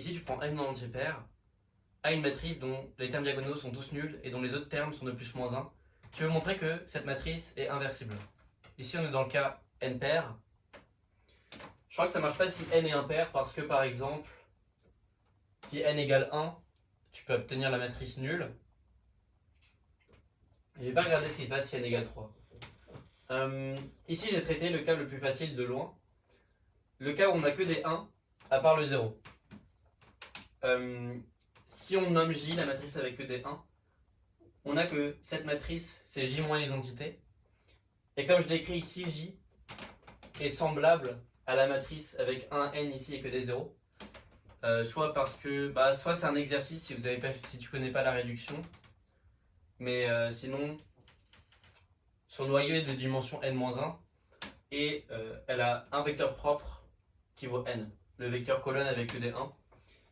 ici tu prends n en entier pair, à une matrice dont les termes diagonaux sont tous nuls et dont les autres termes sont de plus moins 1, tu veux montrer que cette matrice est inversible. Ici on est dans le cas n pair. Je crois que ça ne marche pas si n est impair parce que par exemple, si n égale 1, tu peux obtenir la matrice nulle. Je vais pas regarder ce qui se passe si n égale 3. Ici j'ai traité le cas le plus facile de loin. Le cas où on n'a que des 1, à part le 0. Si on nomme J la matrice avec que des 1, on a que cette matrice, c'est J moins l'identité. Et comme je l'écris ici, J est semblable à la matrice avec un n ici et que des 0. Soit parce que, soit c'est un exercice si tu connais pas la réduction. Mais sinon, son noyau est de dimension n-1 et elle a un vecteur propre qui vaut n. Le vecteur colonne avec que des 1.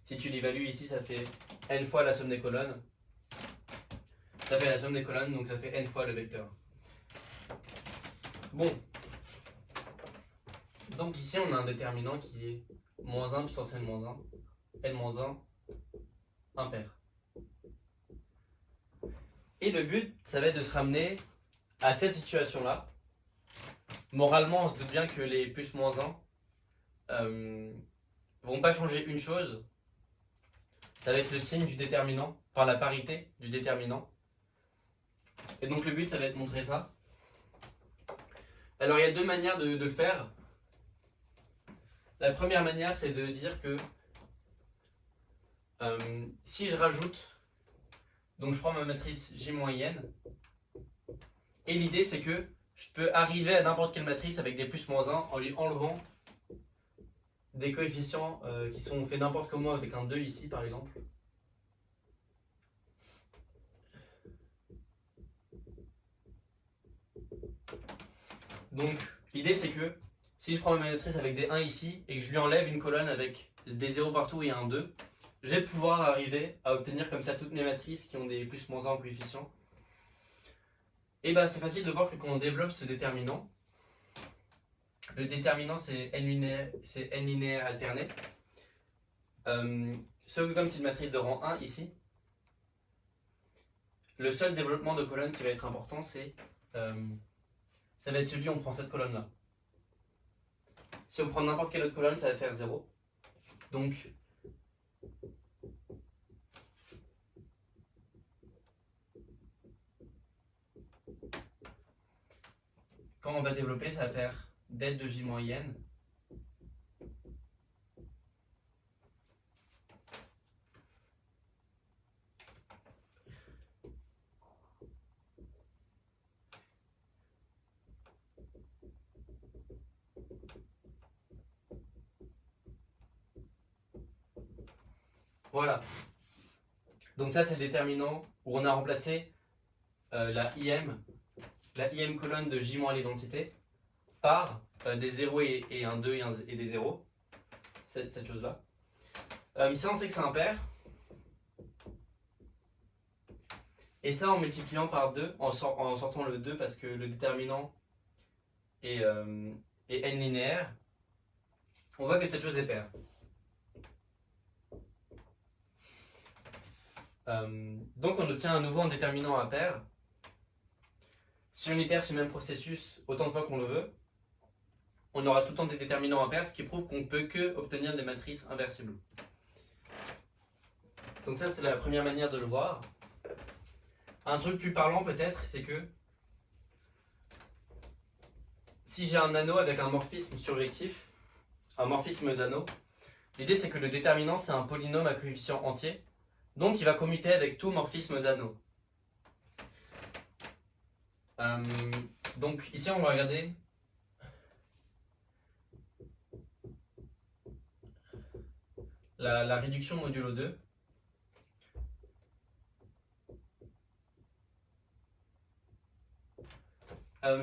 Si tu l'évalues ici, ça fait n fois la somme des colonnes. Ça fait la somme des colonnes, donc ça fait n fois le vecteur. Bon. Donc ici, on a un déterminant qui est moins 1 puissance n-1, n-1, impair. Et le but, ça va être de se ramener à cette situation-là. Moralement, on se doute bien que les plus moins 1 vont pas changer une chose. Ça va être le signe du déterminant, enfin la parité du déterminant. Et donc le but, ça va être de montrer ça. Alors il y a deux manières de le faire. La première manière, c'est de dire que si je rajoute, donc je prends ma matrice J moins IN, et l'idée c'est que je peux arriver à n'importe quelle matrice avec des plus moins 1 en lui enlevant des coefficients qui sont faits n'importe comment avec un 2 ici par exemple. Donc l'idée c'est que si je prends ma matrice avec des 1 ici et que je lui enlève une colonne avec des 0 partout et un 2, je vais pouvoir arriver à obtenir comme ça toutes mes matrices qui ont des plus moins 1 en coefficient. Et c'est facile de voir que quand on développe ce déterminant, le déterminant c'est n linéaire alterné. Sauf que comme c'est une matrice de rang 1 ici, le seul développement de colonne qui va être important, c'est ça va être celui où on prend cette colonne là. Si on prend n'importe quelle autre colonne, ça va faire 0. Donc quand on va développer, ça va faire det de J moins IN. Voilà. Donc ça c'est le déterminant où on a remplacé la IM colonne de J moins l'identité par des 0 et un 2 et des 0. Cette chose-là. Ça on sait que c'est impair. Et ça en multipliant par 2, en sortant le 2 parce que le déterminant est n linéaire, on voit que cette chose est paire. Donc on obtient à nouveau un déterminant impair. Si on itère ce même processus autant de fois qu'on le veut, on aura tout le temps des déterminants impairs, ce qui prouve qu'on ne peut que obtenir des matrices inversibles. Donc ça c'était la première manière de le voir. Un truc plus parlant peut-être, c'est que si j'ai un anneau avec un morphisme surjectif, un morphisme d'anneau, l'idée c'est que le déterminant c'est un polynôme à coefficient entier, donc il va commuter avec tout morphisme d'anneau. Donc ici on va regarder la réduction modulo 2.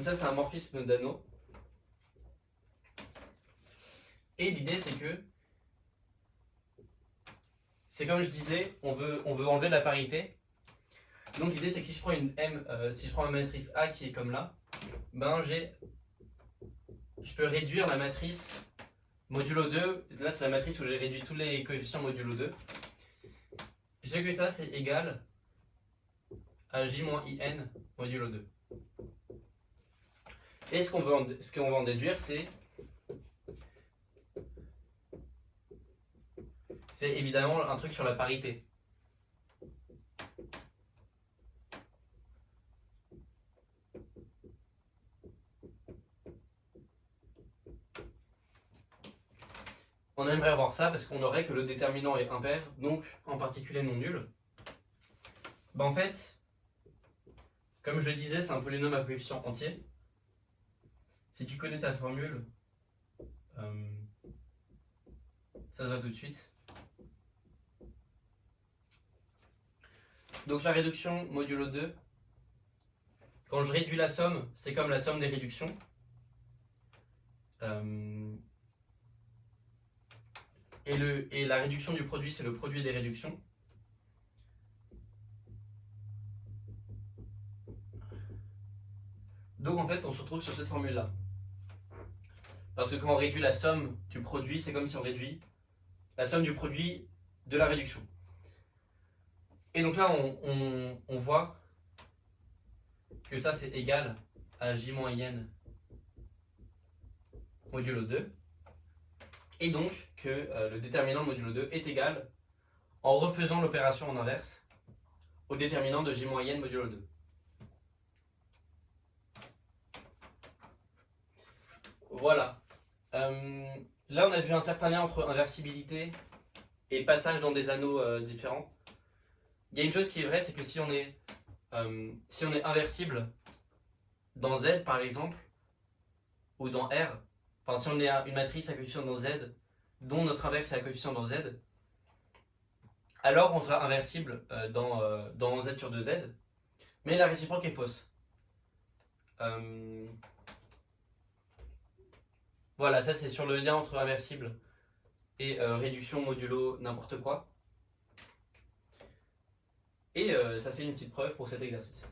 Ça c'est un morphisme d'anneau. Et l'idée c'est que, c'est comme je disais, on veut enlever de la parité. Donc l'idée c'est que si je prends une si je prends ma matrice A qui est comme là, je peux réduire la matrice modulo 2, là c'est la matrice où j'ai réduit tous les coefficients modulo 2. J'ai que ça c'est égal à j moins in modulo 2. Et ce qu'on va en déduire, c'est évidemment un truc sur la parité. On aimerait avoir ça parce qu'on aurait que le déterminant est impair, donc en particulier non nul. Ben en fait, comme je le disais, c'est un polynôme à coefficient entier. Si tu connais ta formule, ça se voit tout de suite. Donc la réduction modulo 2, quand je réduis la somme, c'est comme la somme des réductions. Et la réduction du produit, c'est le produit des réductions. Donc en fait, on se retrouve sur cette formule-là. Parce que quand on réduit la somme du produit, c'est comme si on réduit la somme du produit de la réduction. Et donc là, on voit que ça, c'est égal à j-in modulo 2. Et donc que le déterminant de modulo 2 est égal, en refaisant l'opération en inverse, au déterminant de j-in modulo 2. Voilà. Là, on a vu un certain lien entre inversibilité et passage dans des anneaux différents. Il y a une chose qui est vraie, c'est que si on est inversible dans Z, par exemple, ou dans R, enfin si on est une matrice à coefficient dans Z, dont notre inverse est à coefficient dans Z, alors on sera inversible dans Z sur 2Z, mais la réciproque est fausse. Voilà, ça c'est sur le lien entre inversible et réduction modulo n'importe quoi. Et ça fait une petite preuve pour cet exercice.